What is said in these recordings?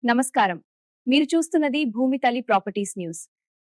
నమస్కారం. మీరు చూస్తున్నది భూమి తల్లి ప్రాపర్టీస్ న్యూస్.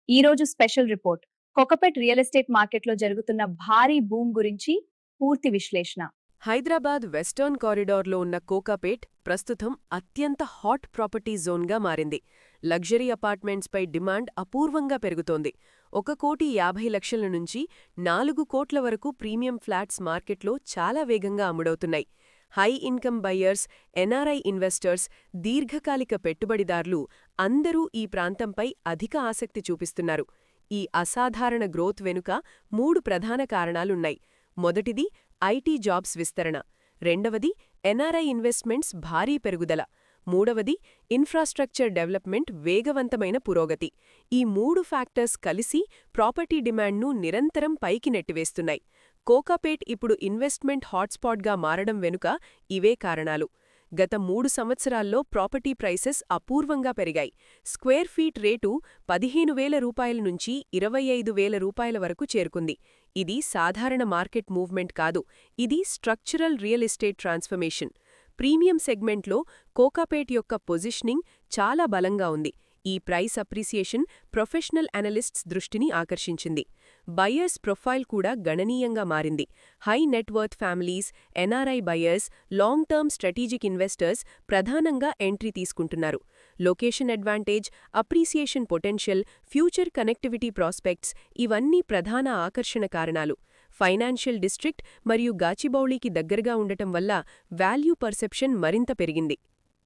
ఈ రోజు స్పెషల్ రిపోర్ట్ కొకపేట్ రియల్ ఎస్టేట్ మార్కెట్లో జరుగుతున్న భారీ బూమ్ గురించి పూర్తి విశ్లేషణ. హైదరాబాద్ వెస్టర్న్ కారిడార్లో ఉన్న కోకాపేట్ ప్రస్తుతం అత్యంత హాట్ ప్రాపర్టీ జోన్గా మారింది. లగ్జరీ అపార్ట్మెంట్స్పై డిమాండ్ అపూర్వంగా పెరుగుతోంది. 1,50,00,000 నుంచి 4 కోట్ల వరకు ప్రీమియం ఫ్లాట్స్ మార్కెట్లో చాలా వేగంగా అమ్ముడవుతున్నాయి. High income buyers, NRI investors, దీర్ఘకాలిక పెట్టుబడిదారులు అందరూ ఈ ప్రాంతంపై అధిక ఆసక్తి చూపిస్తున్నారు. ఈ అసాధారణ గ్రోత్ వెనుక 3 ప్రధాన కారణాలున్నాయి. మొదటిది ఐటీ జాబ్స్ విస్తరణ, రెండవది ఎన్ఆర్ఐ ఇన్వెస్ట్మెంట్స్ భారీ పెరుగుదల, మూడవది ఇన్ఫ్రాస్ట్రక్చర్ డెవలప్మెంట్ వేగవంతమైన పురోగతి. ఈ 3 ఫ్యాక్టర్స్ కలిసి ప్రాపర్టీ డిమాండ్ను నిరంతరం పైకి నెట్టివేస్తున్నాయి. కోకాపేట్ ఇప్పుడు ఇన్వెస్ట్మెంట్ హాట్స్పాట్గా మారడం వెనుక ఇవే కారణాలు. గత 3 సంవత్సరాల్లో ప్రాపర్టీ ప్రైసెస్ అపూర్వంగా పెరిగాయి. స్క్వేర్ ఫీట్ రేటు 15,000 రూపాయల నుంచి 25,000 రూపాయల వరకు చేరుకుంది. ఇది సాధారణ మార్కెట్ మూవ్మెంట్ కాదు, ఇది structural real estate transformation. Premium సెగ్మెంట్లో కోకాపేట్ యొక్క పొజిషనింగ్ చాలా బలంగా ఉంది. ఈ ప్రైస్ అప్రిసియేషన్ ప్రొఫెషనల్ అనలిస్ట్స్ దృష్టిని ఆకర్షించింది. బయ్యర్స్ ప్రొఫైల్ కూడా గణనీయంగా మారింది. High net worth families, NRI buyers, long term strategic investors ప్రధానంగా ఎంట్రీ తీసుకుంటున్నారు. Location advantage, appreciation potential, future connectivity prospects ఇవన్నీ ప్రధాన ఆకర్షణ కారణాలు. ఫైనాన్షియల్ డిస్ట్రిక్ట్ మరియు గాచిబౌళికి దగ్గరగా ఉండటం వల్ల వాల్యూ పర్సెప్షన్ మరింత పెరిగింది.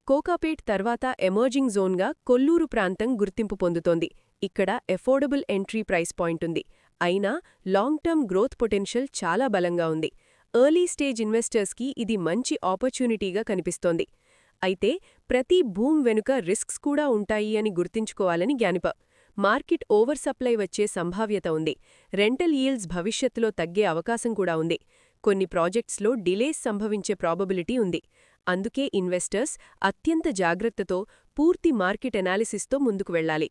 కోకాపేట్ తర్వాత ఎమర్జింగ్ జోన్గా కొల్లూరు ప్రాంతం గుర్తింపు పొందుతోంది. ఇక్కడ ఎఫోర్డబుల్ ఎంట్రీ ప్రైస్ పాయింట్ ఉంది. అయినా లాంగ్ టర్మ్ గ్రోత్ పొటెన్షియల్ చాలా బలంగా ఉంది. ఎర్లీ స్టేజ్ ఇన్వెస్టర్స్కి ఇది మంచి ఆపర్చునిటీగా కనిపిస్తోంది. అయితే ప్రతి భూమ్ వెనుక రిస్క్స్ కూడా ఉంటాయి అని గుర్తుంచుకోవాలని జ్ఞానిప. మార్కెట్ ఓవర్ సప్లై వచ్చే సంభావ్యత ఉంది. రెంటల్ ఈల్డ్స్ భవిష్యత్తులో తగ్గే అవకాశం కూడా ఉంది. కొన్ని ప్రాజెక్ట్స్లో డిలేస్ సంభవించే ప్రాబబిలిటీ ఉంది. అందుకే ఇన్వెస్టర్స్ అత్యంత జాగ్రత్తతో పూర్తి మార్కెట్ ఎనాలిసిస్తో ముందుకు వెళ్లాలి.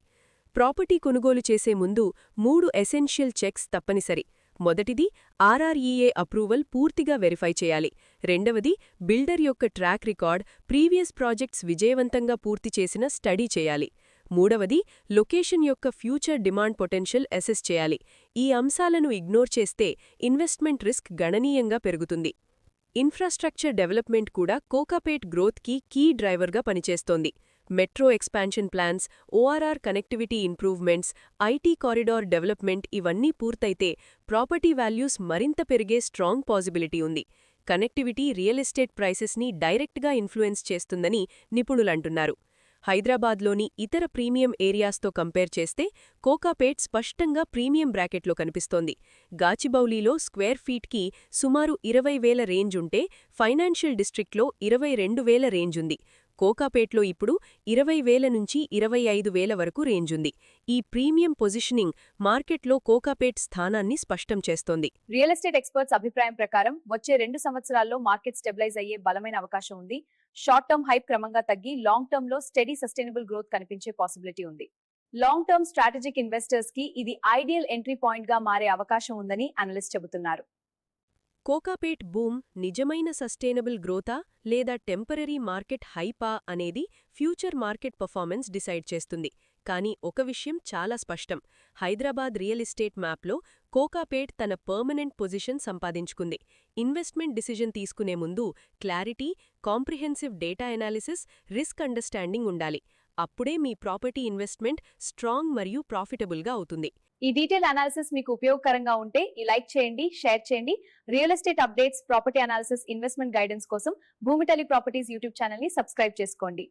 ప్రాపర్టీ కొనుగోలు చేసే ముందు 3 ఎసెన్షియల్ చెక్స్ తప్పనిసరి. మొదటిది ఆర్ఆర్ఈఏ అప్రూవల్ పూర్తిగా వెరిఫై చేయాలి. రెండవది బిల్డర్ యొక్క ట్రాక్ రికార్డ్, ప్రీవియస్ ప్రాజెక్ట్స్ విజయవంతంగా పూర్తి చేసిన స్టడీ చేయాలి. మూడవది లొకేషన్ యొక్క ఫ్యూచర్ డిమాండ్ పొటెన్షియల్ అసెస్ చేయాలి. ఈ అంశాలను ఇగ్నోర్ చేస్తే ఇన్వెస్ట్మెంట్ రిస్క్ గణనీయంగా పెరుగుతుంది. ఇన్ఫ్రాస్ట్రక్చర్ డెవలప్మెంట్ కూడా కోకాపేట్ గ్రోత్కి కీ డ్రైవర్గా పనిచేస్తోంది. Metro expansion plans, ORR connectivity improvements, IT corridor development ఇవన్నీ పూర్తయితే ప్రాపర్టీ వాల్యూస్ మరింత పెరిగే స్ట్రాంగ్ పాసిబిలిటీ ఉంది. కనెక్టివిటీ రియల్ ఎస్టేట్ ప్రైసెస్ని డైరెక్ట్గా ఇన్ఫ్లుయెన్స్ చేస్తుందని నిపుణులంటున్నారు. హైదరాబాద్లోని ఇతర ప్రీమియం ఏరియాస్తో కంపేర్ చేస్తే కోకాపేట్ స్పష్టంగా ప్రీమియం బ్రాకెట్లో కనిపిస్తోంది. గాచిబౌలిలో స్క్వేర్ ఫీట్కి సుమారు 20,000 రేంజ్ ఉంటే ఫైనాన్షియల్ డిస్ట్రిక్ట్లో 22,000 రేంజ్ ఉంది. కోకాపేట్లో ఇప్పుడు 20,000 నుంచి 25,000 వరకు రేంజుంది. ఈ ప్రీమియం పొజిషనింగ్ మార్కెట్లో కోకాపేట్ స్థానాన్ని స్పష్టం చేస్తోంది. రియల్ ఎస్టేట్ ఎక్స్పర్ట్స్ అభిప్రాయం ప్రకారం వచ్చే 2 సంవత్సరాల్లో మార్కెట్ స్టెబిలైజ్ అయ్యే బలమైన అవకాశం ఉంది. షార్ట్ టర్మ్ హైప్ క్రమంగా తగ్గి లాంగ్ టర్మ్ లో స్టెడీ సస్టైనబుల్ గ్రోత్ కనిపించే పాసిబిలిటీ ఉంది. లాంగ్ టర్మ్ స్ట్రాటజిక్ ఇన్వెస్టర్స్ కి ఇది ఐడియల్ ఎంట్రీ పాయింట్ గా మారే అవకాశం ఉందని అనలిస్ట్ చెబుతున్నారు. కోకాపేట్ బూమ్ నిజమైన సస్టైనబుల్ గ్రోతా లేదా టెంపరరీ మార్కెట్ హైపా అనేది ఫ్యూచర్ మార్కెట్ పర్ఫార్మెన్స్ డిసైడ్ చేస్తుంది. కానీ ఒక విషయం చాలా స్పష్టం. హైదరాబాద్ రియల్ ఎస్టేట్ మ్యాప్లో కోకాపేట్ తన పర్మనెంట్ పొజిషన్ సంపాదించుకుంది. ఇన్వెస్ట్మెంట్ డిసిజన్ తీసుకునే ముందు clarity, comprehensive data analysis, risk understanding ఉండాలి. అప్పుడే మీ ప్రాపర్టీ ఇన్వెస్ట్మెంట్ స్ట్రాంగ్ మరియు ప్రాఫిటబుల్గా అవుతుంది. ఈ డీటెయిల్ అనాలిసిస్ మీకు ఉపయోగకరంగా ఉంటే లైక్ చేయండి, షేర్ చేయండి. Real estate updates, property analysis, investment guidance కోసం భూమి తల్లి ప్రాపర్టీస్ యూట్యూబ్ ఛానల్ ని సబ్స్క్రైబ్ చేసుకోండి.